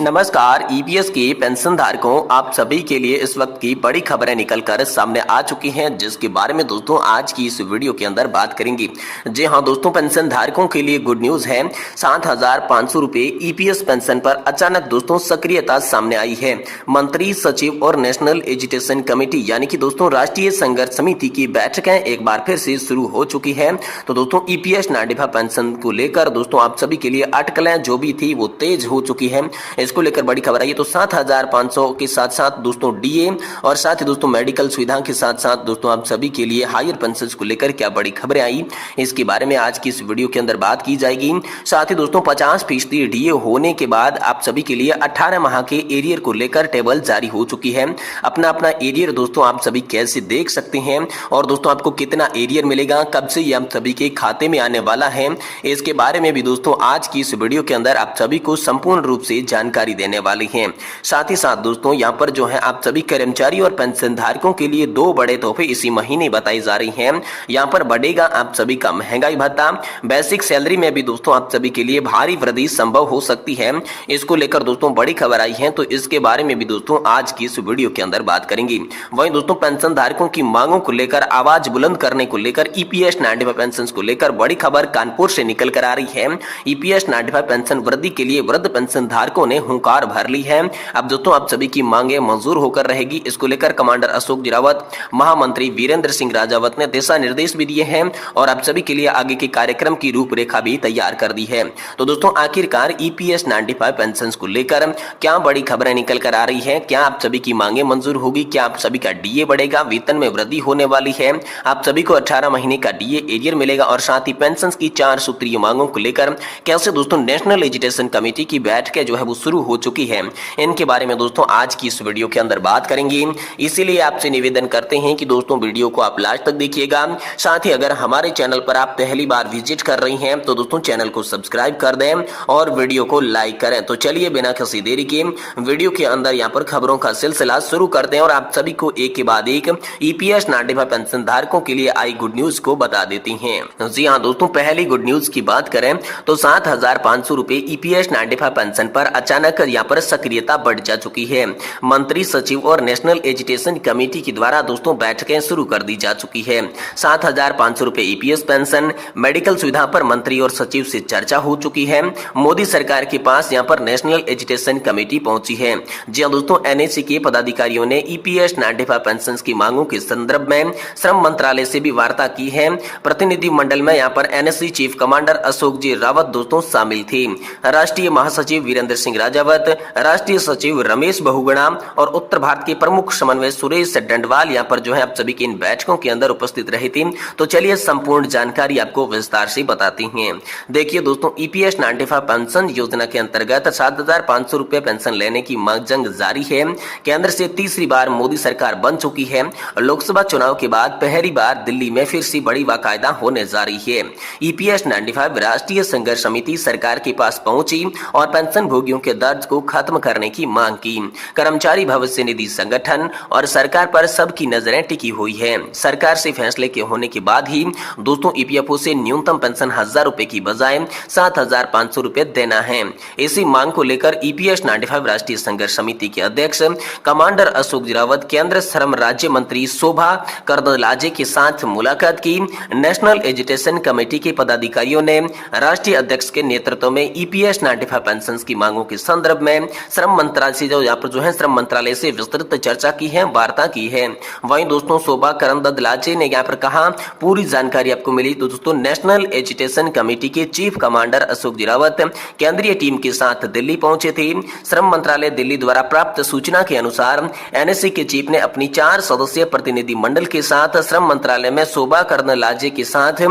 नमस्कार। ईपीएस के पेंशन धारकों, आप सभी के लिए इस वक्त की बड़ी खबरें निकलकर सामने आ चुकी हैं, जिसके बारे में दोस्तों आज की इस वीडियो के अंदर बात करेंगे। जी हां दोस्तों, पेंशन धारकों के लिए गुड न्यूज है। 7,500 रुपए ईपीएस पेंशन पर अचानक दोस्तों सक्रियता सामने आई है। मंत्री सचिव और नेशनल एजुटेशन कमेटी यानी कि दोस्तों राष्ट्रीय संघर्ष समिति की बैठकें एक बार फिर से शुरू हो चुकी है। तो दोस्तों ईपीएस 95 पेंशन को लेकर दोस्तों आप सभी के लिए अटकलें जो भी थी वो तेज हो चुकी है। इसको लेकर बड़ी खबर आई है। तो 7,500 के साथ साथ दोस्तों डीए और साथ ही दोस्तों मेडिकल सुविधा के साथ साथ दोस्तों आप सभी के लिए हायर पेंशन को लेकर क्या बड़ी खबरें आई, इसके बारे में आज की इस वीडियो के अंदर बात की जाएगी। साथ ही दोस्तों 50% डीए होने के बाद आप सभी के लिए 18 माह के एरियर को लेकर टेबल जारी हो चुकी है। अपना अपना एरियर दोस्तों आप सभी कैसे देख सकते हैं और दोस्तों आपको कितना एरियर मिलेगा, कब से ये आप सभी के खाते में आने वाला है, इसके बारे में भी दोस्तों आज की इस वीडियो के अंदर आप सभी को संपूर्ण रूप से जानकारी देने वाली हैं। साथ ही साथ दोस्तों यहाँ पर जो है आप सभी कर्मचारी और पेंशन धारकों के लिए दो बड़े तोहफे इसी महीने बताई जा रही हैं। यहाँ पर बढ़ेगा आप सभी का महंगाई भत्ता, बेसिक सैलरी में भी दोस्तों आप सभी के लिए भारी वृद्धि संभव हो सकती है। इसको लेकर दोस्तों बड़ी खबर आई है, तो इसके बारे में भी दोस्तों आज की इस वीडियो के अंदर बात करेंगे। वहीं दोस्तों पेंशन धारकों की मांगों को लेकर आवाज बुलंद करने को लेकर ईपीएस 95 पेंशन को लेकर बड़ी खबर कानपुर से निकल कर आ रही है। ईपीएस 95 पेंशन वृद्धि के लिए वृद्ध पेंशन धारकों ने हुंकार भर ली है। अब दोस्तों आप सभी की मांगे मंजूर होकर रहेगी। इसको लेकर कमांडर अशोक रावत, महामंत्री वीरेंद्र सिंह राजावत ने दिशा निर्देश भी दिए हैं और आप सभी के लिए आगे के कार्यक्रम की रूपरेखा भी तैयार कर दी है। तो दोस्तों आखिरकार ईपीएस 95 पेंशन को लेकर क्या बड़ी खबरें निकल कर आ रही है, क्या आप सभी की मांगे मंजूर होगी, क्या आप सभी का डीए बढ़ेगा, वेतन में वृद्धि होने वाली है, आप सभी को 18 महीने का डीए एरियर मिलेगा और साथ ही पेंशन की 4 सूत्रीय मांगों को लेकर कैसे दोस्तों नेशनल एजुटेशन कमेटी की बैठकें जो है वो शुरू हो चुकी है, इनके बारे में दोस्तों आज की इस वीडियो के अंदर बात करेंगे। इसीलिए आपसे निवेदन करते हैं कि दोस्तों वीडियो को आप लास्ट तक देखिएगा। साथ ही अगर हमारे चैनल पर आप पहली बार विजिट कर रही हैं तो दोस्तों चैनल को सब्सक्राइब कर दें और वीडियो को लाइक करें। तो चलिए बिना किसी देरी के वीडियो के अंदर यहाँ पर खबरों का सिलसिला शुरू करते हैं और आप सभी को एक के बाद एक ईपीएस 95 पेंशन धारकों के लिए आई गुड न्यूज को बता देती हैं। जी हाँ दोस्तों, पहली गुड न्यूज की बात करें तो 7,500 रुपए ईपीएस 95 पेंशन पर अचानक यहाँ पर सक्रियता बढ़ जा चुकी है। मंत्री सचिव और नेशनल एजुटेशन कमेटी के द्वारा दोस्तों बैठकें शुरू कर दी जा चुकी है। 7,500 रुपए ईपीएस पेंशन, मेडिकल सुविधा पर मंत्री और सचिव से चर्चा हो चुकी है। मोदी सरकार के पास यहाँ पर नेशनल एजुटेशन कमेटी पहुंची है। जी हाँ दोस्तों, एनएसी के पदाधिकारियों ने ईपीएस 95 पेंशन की मांगों के संदर्भ में श्रम मंत्रालय से भी वार्ता की है। प्रतिनिधि मंडल में यहाँ पर NSC chief commander Ashok Rawat दोस्तों शामिल थे। राष्ट्रीय महासचिव वीरेंद्र सिंह राजावत, राष्ट्रीय सचिव रमेश बहुगुणा और उत्तर भारत के प्रमुख समन्वय सुरेश डंडवाल यहाँ पर जो है आप सभी की इन बैठकों के अंदर उपस्थित रहे थे। तो चलिए संपूर्ण जानकारी आपको विस्तार से बताते हैं। देखिए दोस्तों, ईपीएस 95 पेंशन योजना के अंतर्गत 7,500 रुपए पेंशन लेने की मांग जंग जारी है। केंद्र से तीसरी बार मोदी सरकार बन चुकी है। लोकसभा चुनाव के बाद पहली बार दिल्ली में फिर से बड़ी वाकायदा होने जा रही है। ईपीएस 95 राष्ट्रीय संघर्ष समिति सरकार के पास पहुंची और पेंशन भोगियों के दर्द को खत्म करने की मांग की। कर्मचारी भविष्य निधि संगठन और सरकार पर सबकी नजरें टिकी हुई है। सरकार से फैसले के होने के बाद ही दोस्तों ईपीएफओ से न्यूनतम पेंशन 1,000 रुपए की बजाय 7,500 रुपए देना है। इसी मांग को लेकर ईपीएस 95 राष्ट्रीय संघर्ष समिति के अध्यक्ष कमांडर अशोक रावत, केंद्र श्रम राज्य मंत्री शोभा करंदलाजे के साथ मुलाकात की। नेशनल एजुटेशन कमेटी के पदाधिकारियों ने राष्ट्रीय अध्यक्ष के नेतृत्व में ईपीएस 95 पेंशन की मांगों के संदर्भ में श्रम मंत्रालय से श्रम मंत्रालय से विस्तृत चर्चा की है, वार्ता की है। वहीं दोस्तों शोभा करंदलाजे ने यहाँ पर कहा पूरी जानकारी आपको मिली। तो दोस्तों नेशनल एजुटेशन कमेटी के चीफ कमांडर अशोक रावत केंद्रीय टीम के साथ दिल्ली पहुंचे थे। श्रम मंत्रालय दिल्ली द्वारा प्राप्त सूचना के अनुसार एनएससी के चीफ ने अपनी 4 सदस्यीय प्रतिनिधि मंडल के साथ श्रम मंत्रालय में शोभा करंदलाजे के साथ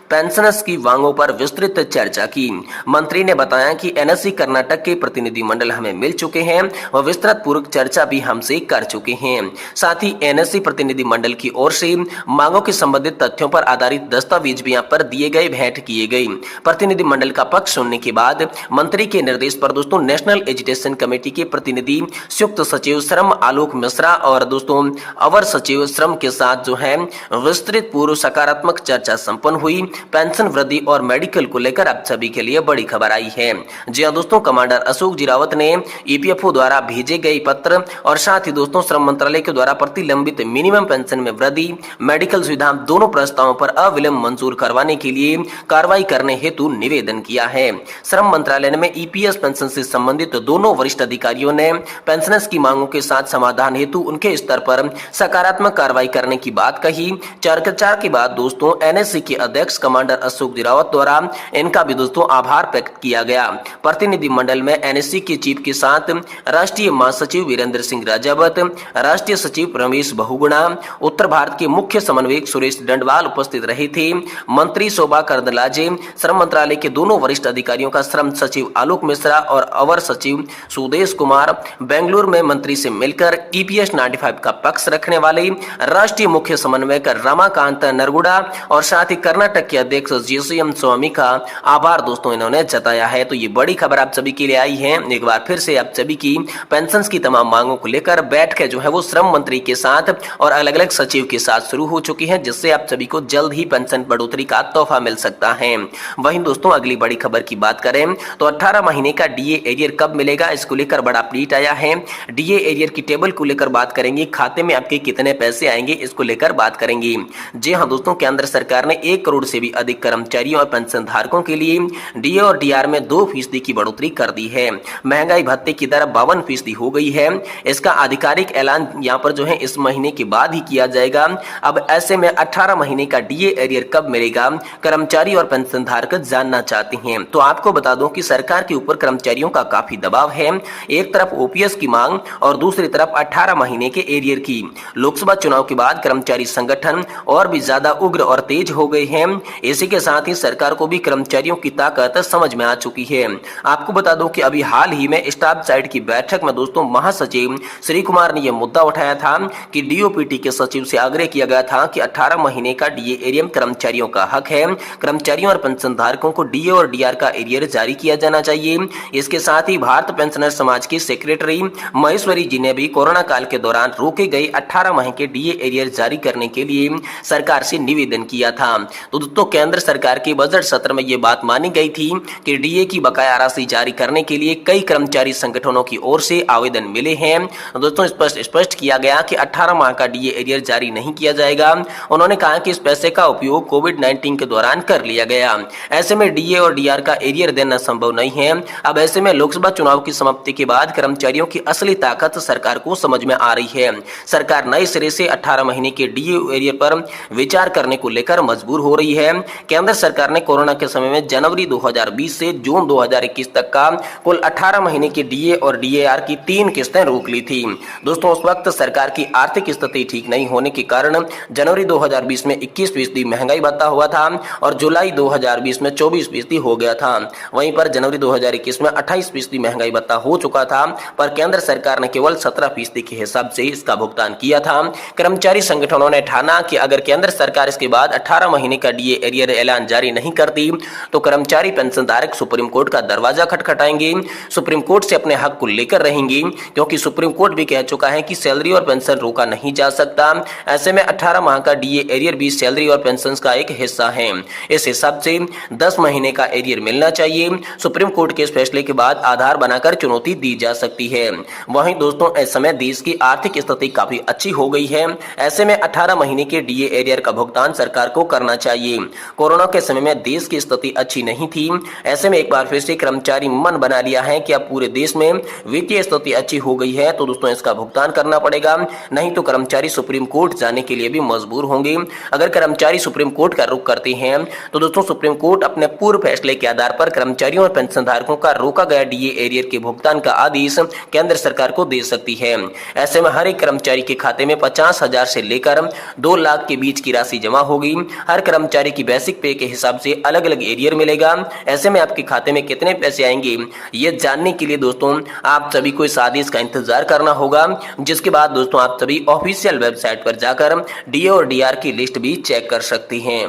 पेंशनर्स की मांगों पर विस्तृत चर्चा की। मंत्री ने बताया कि एनएससी कर्नाटक के प्रतिनिधि मंडल हमें मिल चुके हैं और विस्तृत पूर्वक चर्चा भी हमसे कर चुके हैं। साथ ही एनएससी प्रतिनिधि मंडल की ओर से मांगों के संबंधित तथ्यों पर आधारित दस्तावेज भी यहाँ पर दिए गए, भेंट किए गए। प्रतिनिधि मंडल का पक्ष सुनने के बाद मंत्री के निर्देश पर दोस्तों नेशनल एजुटेशन कमेटी के प्रतिनिधि संयुक्त सचिव श्रम आलोक मिश्रा और दोस्तों अवर सचिव श्रम के साथ जो है विस्तृत पूर्व सकारात्मक चर्चा संपन्न हुई। पेंशन वृद्धि और मेडिकल को लेकर आप सभी के लिए बड़ी खबर आई है। जी हाँ दोस्तों, कमांडर अशोक रावत ने ईपीएफओ द्वारा भेजे गए पत्र और साथ ही दोस्तों श्रम मंत्रालय के द्वारा प्रतिलंबित मिनिमम पेंशन में वृद्धि, मेडिकल सुविधा दोनों प्रस्तावों पर अविलंब मंजूर करवाने के लिए कार्रवाई करने हेतु निवेदन किया है। श्रम मंत्रालय में ईपीएस पेंशन से संबंधित दोनों वरिष्ठ अधिकारियों ने पेंशनर्स की मांगों के साथ समाधान हेतु उनके स्तर पर सकारात्मक कार्रवाई करने की बात कही। चर्चा के बाद दोस्तों एनएससी के अध्यक्ष कमांडर अशोक रावत द्वारा इनका भी दोस्तों आभार व्यक्त किया गया। प्रतिनिधिमंडल में एनएससी के चीफ के साथ राष्ट्रीय महासचिव वीरेंद्र सिंह राजावत, राष्ट्रीय सचिव रमेश बहुगुणा, उत्तर भारत के मुख्य समन्वयक सुरेश डंडवाल उपस्थित रहे थे। मंत्री शोभा करंदलाजे, श्रम मंत्रालय के दोनों वरिष्ठ अधिकारियों का श्रम सचिव आलोक मिश्रा और अवर सचिव सुदेश कुमार बेंगलुरु में मंत्री से मिलकर ईपीएस 95 का पक्ष रखने वाले राष्ट्रीय मुख्य समन्वयक रमाकांत नरगुड़ा और साथ ही कर्नाटक के अध्यक्ष जीसीएम स्वामी का आभार दोस्तों इन्होंने जताया है। तो ये बड़ी खबर आप सभी के लिए आई है। एक बार फिर से आप सभी की पेंशन की तमाम मांगों को लेकर बैठकें जो है वो श्रम मंत्री के साथ और अलग अलग सचिव के साथ शुरू हो चुकी है, जिससे आप सभी को जल्द ही पेंशन बढ़ोतरी का तोहफा मिल सकता है। वहीं दोस्तों अगली बड़ी खबर की बात करें तो 18 महीने का डीए एरियर कब मिलेगा, इसको लेकर बड़ा अपडेट आया है। डीए एरियर की टेबल को लेकर बात करेंगे, खाते में आपके कितने पैसे आएंगे इसको लेकर बात करेंगे। जी हाँ दोस्तों, केंद्र सरकार ने 1 करोड़ से भी अधिक कर्मचारियों और पेंशन धारकों के लिए डीए और डीआर में 2% की बढ़ोतरी कर दी है। महंगाई भत्ते की दर 52% हो गई है। इसका आधिकारिक ऐलान यहाँ पर जो है इस महीने के बाद ही किया जाएगा। अब ऐसे में 18 महीने का डीए एरियर कब मिलेगा, कर्मचारी और पेंशन धारक जानना चाहते हैं। तो आपको बता दूं कि सरकार के ऊपर कर्मचारियों का काफी दबाव है। एक तरफ ओपीएस की मांग और दूसरी तरफ 18 महीने के एरियर की। लोकसभा चुनाव के बाद कर्मचारी संगठन और भी ज्यादा उग्र और तेज हो गए हैं। इसी के साथ ही सरकार को भी कर्मचारियों की ताकत समझ में आ चुकी है। आपको बता दूं कि अभी हाल ही में स्टाफ साइड की बैठक में दोस्तों महासचिव श्री कुमार ने यह मुद्दा उठाया था कि डीओपीटी के सचिव से आग्रह किया गया था कि 18 महीने का डीए एरियर कर्मचारियों का हक है। कर्मचारियों और पेंशन धारकों को डीए और डीआर का एरियर जारी किया जाना चाहिए। इसके साथ ही भारत पेंशनर समाज के सेक्रेटरी महेश्वरी जी ने भी कोरोना काल के दौरान रोके गए 18 माह के डीए एरियर जारी करने के लिए सरकार से निवेदन किया था। तो दोस्तों केंद्र सरकार के बजट सत्र में यह बात मानी गई थी कि डीए की बकाया राशि जारी करने के लिए कई कर्मचारी संगठनों की ओर से आवेदन मिले हैं। दोस्तों स्पष्ट किया गया कि 18 माह का डीए एरियर जारी नहीं किया जाएगा। उन्होंने कहा कि इस पैसे का उपयोग कोविड-19 के दौरान कर लिया गया। ऐसे में डीए और डीआर का एरियर देना संभव नहीं है। अब ऐसे में लोकसभा चुनाव की समाप्ति के बाद कर्मचारियों की असली ताकत सरकार को समझ में आ रही है। सरकार नए सिरे से 18 महीने के डीए एरियर पर विचार करने को लेकर मजबूर हो रही है। केंद्र सरकार ने कोरोना के समय में जनवरी 2020 से जून 2021 तक का कुल 18 महीने के डीए और डीएआर की 3 किस्तें रोक ली थी। दोस्तों उस वक्त सरकार की आर्थिक स्थिति ठीक नहीं होने के कारण जनवरी 2020 में 21% महंगाई भत्ता हुआ था और जुलाई 2020 में 24% हो गया था। वहीं पर जनवरी 2021 में 28% महंगाई भत्ता हो चुका था, पर केंद्र सरकार ने केवल 17% के हिसाब से इसका भुगतान किया था। कर्मचारी संगठनों ने ठाना कि अगर केंद्र सरकार इसके बाद 18 महीने का डीए एरियर ऐलान जारी नहीं करती तो कर्मचारी पेंशनधारक सुप्रीम कोर्ट का दरवाजा खटखटाएंगे, सुप्रीम कोर्ट से अपने हक को लेकर रहेंगे, क्योंकि सुप्रीम कोर्ट भी कह चुका है कि सैलरी और पेंशन रोका नहीं जा सकता। ऐसे में 18 माह का डीए एरियर भी सैलरी और पेंशन का एक हिस्सा है। इस हिसाब से 10 महीने का एरियर मिलना चाहिए। सुप्रीम कोर्ट के इस फैसले के बाद आधार बनाकर चुनौती दी जा सकती है। वहीं दोस्तों इस समय देश की आर्थिक स्थिति काफी अच्छी हो गई है। ऐसे में 18 महीने के डीए एरियर का भुगतान सरकार को करना चाहिए। कोरोना के समय में देश की स्थिति अच्छी नहीं थी। ऐसे में एक बार फिर से कर्मचारी मन बना लिया है कि अब पूरे देश में वित्तीय स्थिति अच्छी हो गई है तो दोस्तों इसका भुगतान करना पड़ेगा, नहीं तो कर्मचारी सुप्रीम कोर्ट जाने के लिए भी मजबूर होंगे। अगर कर्मचारी सुप्रीम कोर्ट का रुख करते हैं तो दोस्तों सुप्रीम कोर्ट अपने पूर्व फैसले के आधार पर कर्मचारियों और पेंशनधारकों का रोका गया डीए एरियर के भुगतान का आदेश केंद्र सरकार को दे सकती है। ऐसे में हर एक कर्मचारी के खाते में 50,000 से लेकर 2 लाख के बीच की राशि जमा होगी। हर कर्मचारी की बेसिक पे के हिसाब से अलग अलग एरियर मिलेगा। ऐसे में आपके खाते में कितने पैसे आएंगे ये जानने के लिए दोस्तों आप सभी को इस आदेश का इंतजार करना होगा, जिसके बाद दोस्तों आप सभी ऑफिशियल वेबसाइट पर जाकर डीए और डीआर की लिस्ट भी चेक कर सकते हैं।